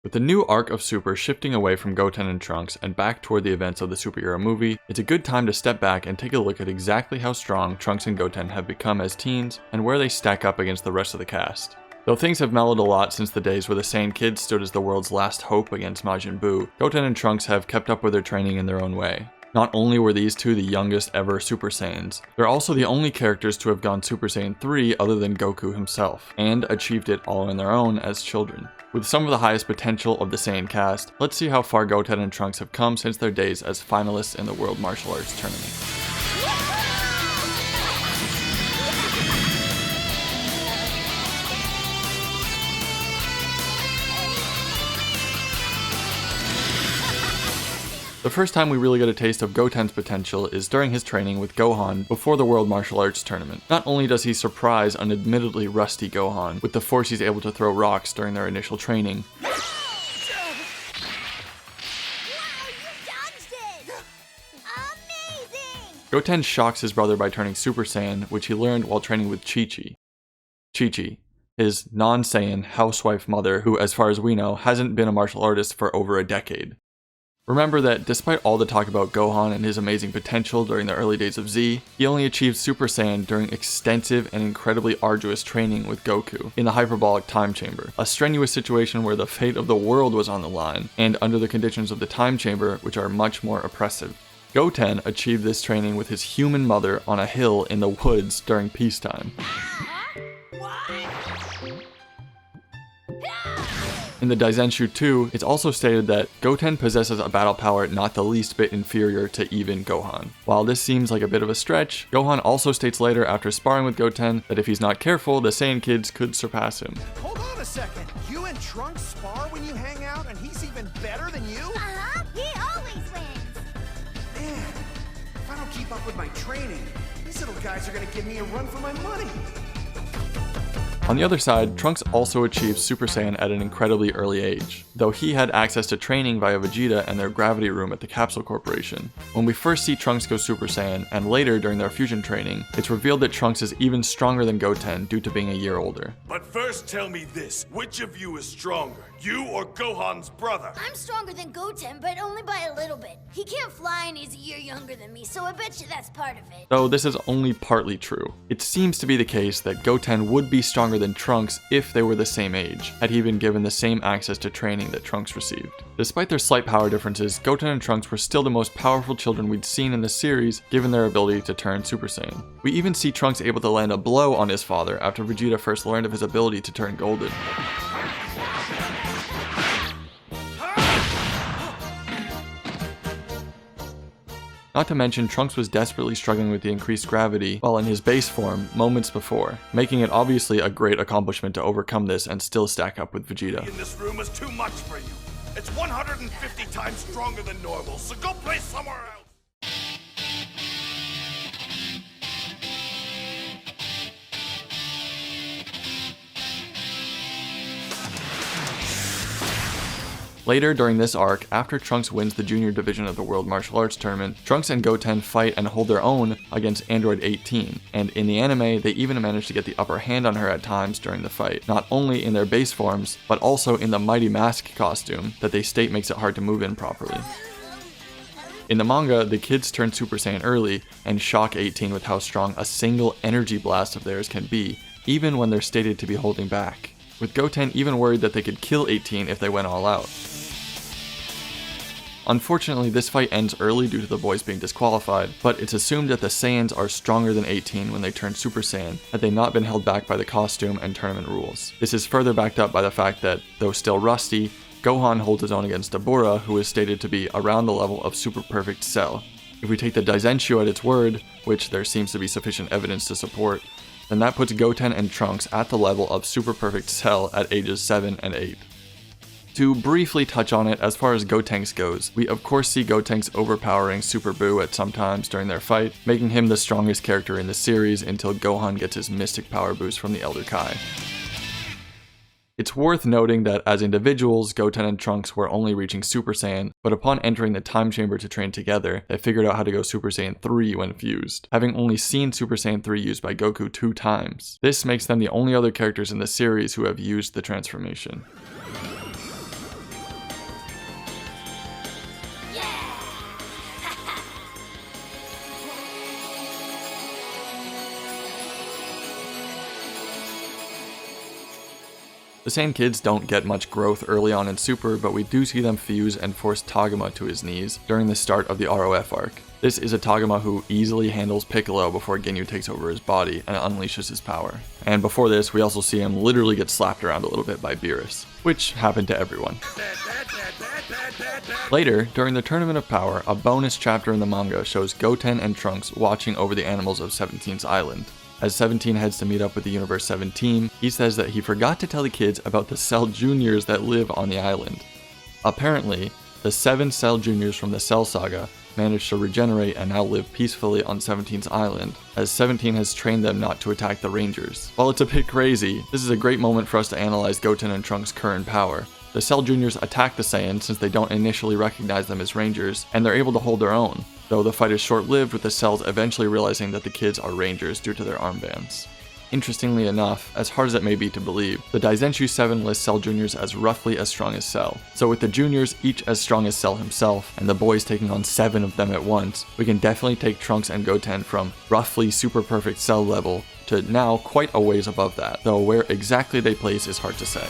With the new arc of Super shifting away from Goten and Trunks and back toward the events of the superhero movie, it's a good time to step back and take a look at exactly how strong Trunks and Goten have become as teens and where they stack up against the rest of the cast. Though things have mellowed a lot since the days where the Saiyan Kids stood as the world's last hope against Majin Buu, Goten and Trunks have kept up with their training in their own way. Not only were these two the youngest ever Super Saiyans, they're also the only characters to have gone Super Saiyan 3 other than Goku himself, and achieved it all on their own as children. With some of the highest potential of the Saiyan cast, let's see how far Goten and Trunks have come since their days as finalists in the World Martial Arts Tournament. The first time we really get a taste of Goten's potential is during his training with Gohan before the World Martial Arts Tournament. Not only does he surprise an admittedly rusty Gohan with the force he's able to throw rocks during their initial training, Goten shocks his brother by turning Super Saiyan, which he learned while training with Chi-Chi. Chi-Chi, his non-Saiyan housewife mother who, as far as we know, hasn't been a martial artist for over a decade. Remember that despite all the talk about Gohan and his amazing potential during the early days of Z, he only achieved Super Saiyan during extensive and incredibly arduous training with Goku in the hyperbolic time chamber, a strenuous situation where the fate of the world was on the line, and under the conditions of the time chamber, which are much more oppressive. Goten achieved this training with his human mother on a hill in the woods during peacetime. In the Daizenshu 2, it's also stated that Goten possesses a battle power not the least bit inferior to even Gohan. While this seems like a bit of a stretch, Gohan also states later after sparring with Goten that if he's not careful, the Saiyan Kids could surpass him. Hold on a second, you and Trunks spar when you hang out and he's even better than you? Uh-huh, he always wins! Man, if I don't keep up with my training, these little guys are gonna give me a run for my money. On the other side, Trunks also achieved Super Saiyan at an incredibly early age, though he had access to training via Vegeta and their gravity room at the Capsule Corporation. When we first see Trunks go Super Saiyan, and later during their fusion training, it's revealed that Trunks is even stronger than Goten due to being a year older. But first tell me this, which of you is stronger, you or Gohan's brother? I'm stronger than Goten, but only by a little bit. He can't fly and he's a year younger than me, so I bet you that's part of it. Though this is only partly true. It seems to be the case that Goten would be stronger than Trunks if they were the same age, had he been given the same access to training that Trunks received. Despite their slight power differences, Goten and Trunks were still the most powerful children we'd seen in the series, given their ability to turn Super Saiyan. We even see Trunks able to land a blow on his father after Vegeta first learned of his ability to turn golden. Not to mention, Trunks was desperately struggling with the increased gravity while in his base form moments before, making it obviously a great accomplishment to overcome this and still stack up with Vegeta. In this room is too much for you. It's 150 times stronger than normal, so go play somewhere else. Later during this arc, after Trunks wins the junior division of the World Martial Arts Tournament, Trunks and Goten fight and hold their own against Android 18, and in the anime, they even manage to get the upper hand on her at times during the fight, not only in their base forms, but also in the Mighty Mask costume that they state makes it hard to move in properly. In the manga, the kids turn Super Saiyan early and shock 18 with how strong a single energy blast of theirs can be, even when they're stated to be holding back, with Goten even worried that they could kill 18 if they went all out. Unfortunately, this fight ends early due to the boys being disqualified, but it's assumed that the Saiyans are stronger than 18 when they turn Super Saiyan, had they not been held back by the costume and tournament rules. This is further backed up by the fact that, though still rusty, Gohan holds his own against Dabura, who is stated to be around the level of Super Perfect Cell. If we take the Daizenshu at its word, which there seems to be sufficient evidence to support, then that puts Goten and Trunks at the level of Super Perfect Cell at ages 7 and 8. To briefly touch on it, as far as Gotenks goes, we of course see Gotenks overpowering Super Buu at some times during their fight, making him the strongest character in the series until Gohan gets his mystic power boost from the Elder Kai. It's worth noting that as individuals, Goten and Trunks were only reaching Super Saiyan, but upon entering the time chamber to train together, they figured out how to go Super Saiyan 3 when fused, having only seen Super Saiyan 3 used by Goku 2 times. This makes them the only other characters in the series who have used the transformation. The Saiyan Kids don't get much growth early on in Super, but we do see them fuse and force Tagoma to his knees during the start of the ROF arc. This is a Tagoma who easily handles Piccolo before Ginyu takes over his body and unleashes his power. And before this, we also see him literally get slapped around a little bit by Beerus, which happened to everyone. Later, during the Tournament of Power, a bonus chapter in the manga shows Goten and Trunks watching over the animals of 17's island. As 17 heads to meet up with the Universe 7 team, he says that he forgot to tell the kids about the Cell Juniors that live on the island. Apparently, the 7 Cell Juniors from the Cell Saga managed to regenerate and now live peacefully on 17's island, as 17 has trained them not to attack the Rangers. While it's a bit crazy, this is a great moment for us to analyze Goten and Trunks' current power. The Cell Juniors attack the Saiyans since they don't initially recognize them as Rangers, and they're able to hold their own, though the fight is short-lived with the Cells eventually realizing that the kids are Rangers due to their armbands. Interestingly enough, as hard as it may be to believe, the Daizenshu 7 lists Cell Juniors as roughly as strong as Cell. So with the Juniors each as strong as Cell himself, and the boys taking on 7 of them at once, we can definitely take Trunks and Goten from roughly super perfect Cell level to now quite a ways above that, though where exactly they place is hard to say.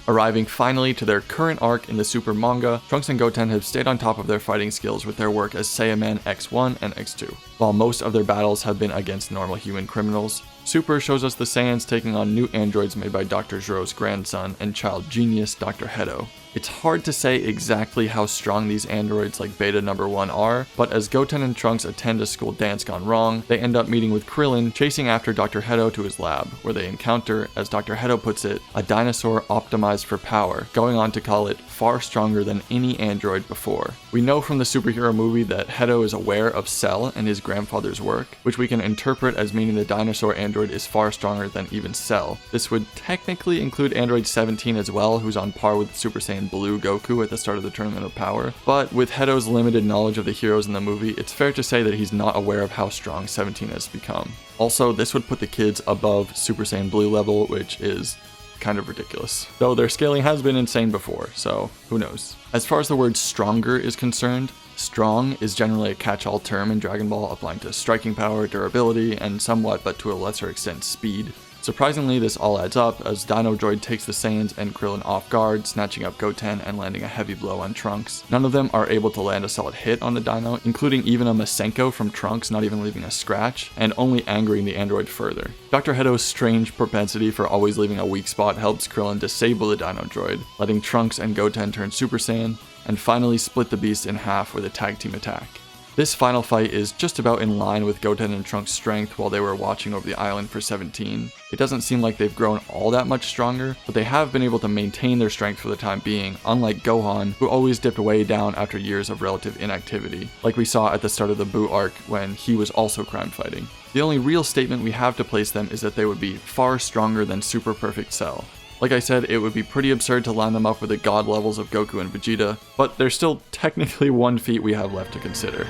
Arriving finally to their current arc in the Super manga, Trunks and Goten have stayed on top of their fighting skills with their work as Saiyaman X1 and X2. While most of their battles have been against normal human criminals, Super shows us the Saiyans taking on new androids made by Dr. Gero's grandson and child genius, Dr. Hedo. It's hard to say exactly how strong these androids like Beta number 1 are, but as Goten and Trunks attend a school dance gone wrong, they end up meeting with Krillin chasing after Dr. Hedo to his lab, where they encounter, as Dr. Hedo puts it, a dinosaur optimized for power, going on to call it far stronger than any android before. We know from the superhero movie that Hedo is aware of Cell and his grandfather's work, which we can interpret as meaning the dinosaur android is far stronger than even Cell. This would technically include Android 17 as well, who's on par with Super Saiyan Blue Goku at the start of the Tournament of Power, but with Hedo's limited knowledge of the heroes in the movie, it's fair to say that he's not aware of how strong 17 has become. Also, this would put the kids above Super Saiyan Blue level, which is kind of ridiculous. Though their scaling has been insane before, so who knows. As far as the word stronger is concerned, strong is generally a catch-all term in Dragon Ball, applying to striking power, durability, and somewhat, but to a lesser extent, speed. Surprisingly, this all adds up, as Dino Droid takes the Saiyans and Krillin off guard, snatching up Goten and landing a heavy blow on Trunks. None of them are able to land a solid hit on the Dino, including even a Masenko from Trunks not even leaving a scratch, and only angering the android further. Dr. Hedo's strange propensity for always leaving a weak spot helps Krillin disable the Dino Droid, letting Trunks and Goten turn Super Saiyan, and finally split the beast in half with a tag team attack. This final fight is just about in line with Goten and Trunks' strength while they were watching over the island for 17. It doesn't seem like they've grown all that much stronger, but they have been able to maintain their strength for the time being, unlike Gohan, who always dipped way down after years of relative inactivity, like we saw at the start of the Buu arc when he was also crime fighting. The only real statement we have to place them is that they would be far stronger than Super Perfect Cell. Like I said, it would be pretty absurd to line them up with the god levels of Goku and Vegeta, but there's still technically one feat we have left to consider.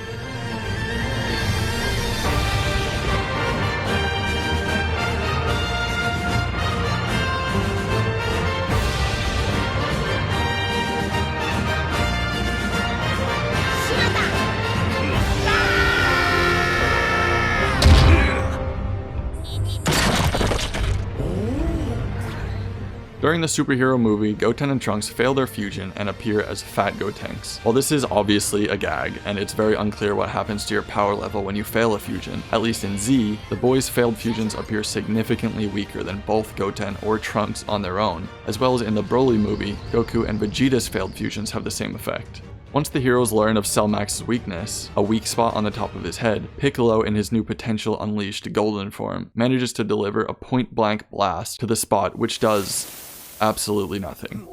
During the superhero movie, Goten and Trunks fail their fusion and appear as Fat Gotenks. While this is obviously a gag, and it's very unclear what happens to your power level when you fail a fusion, at least in Z, the boys' failed fusions appear significantly weaker than both Goten or Trunks on their own, as well as in the Broly movie, Goku and Vegeta's failed fusions have the same effect. Once the heroes learn of Cell Max's weakness, a weak spot on the top of his head, Piccolo in his new potential unleashed golden form manages to deliver a point-blank blast to the spot, which does absolutely nothing.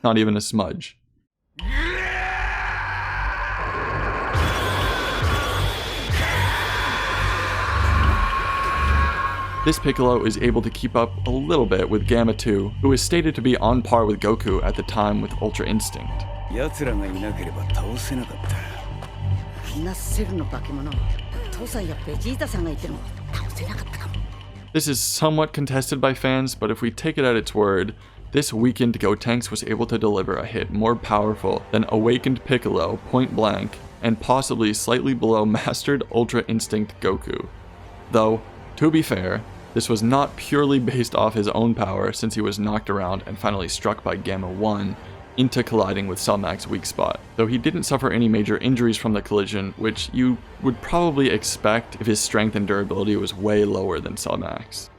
Not even a smudge. This Piccolo is able to keep up a little bit with Gamma 2, who is stated to be on par with Goku at the time with Ultra Instinct. This is somewhat contested by fans, but if we take it at its word, this weakened Gotenks was able to deliver a hit more powerful than awakened Piccolo point blank, and possibly slightly below mastered Ultra Instinct Goku. Though, to be fair, This was not purely based off his own power, since he was knocked around and finally struck by Gamma 1 into colliding with Cell Max's weak spot, though he didn't suffer any major injuries from the collision, which you would probably expect if his strength and durability was way lower than Cell Max.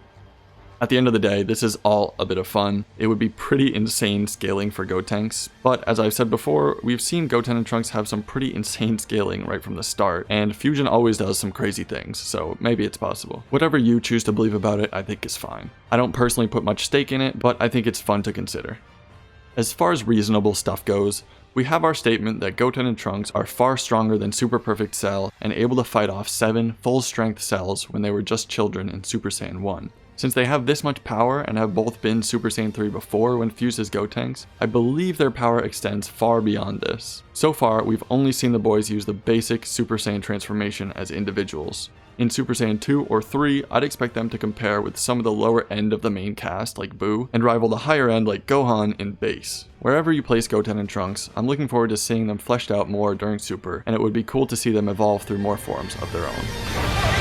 At the end of the day, this is all a bit of fun. It would be pretty insane scaling for Gotenks, but as I've said before, we've seen Goten and Trunks have some pretty insane scaling right from the start, and Fusion always does some crazy things, so maybe it's possible. Whatever you choose to believe about it, I think is fine. I don't personally put much stake in it, but I think it's fun to consider. As far as reasonable stuff goes, we have our statement that Goten and Trunks are far stronger than Super Perfect Cell and able to fight off 7 full-strength cells when they were just children in Super Saiyan 1. Since they have this much power and have both been Super Saiyan 3 before when fused as Gotenks, I believe their power extends far beyond this. So far, we've only seen the boys use the basic Super Saiyan transformation as individuals. In Super Saiyan 2 or 3, I'd expect them to compare with some of the lower end of the main cast like Buu, and rival the higher end like Gohan in base. Wherever you place Goten and Trunks, I'm looking forward to seeing them fleshed out more during Super, and it would be cool to see them evolve through more forms of their own.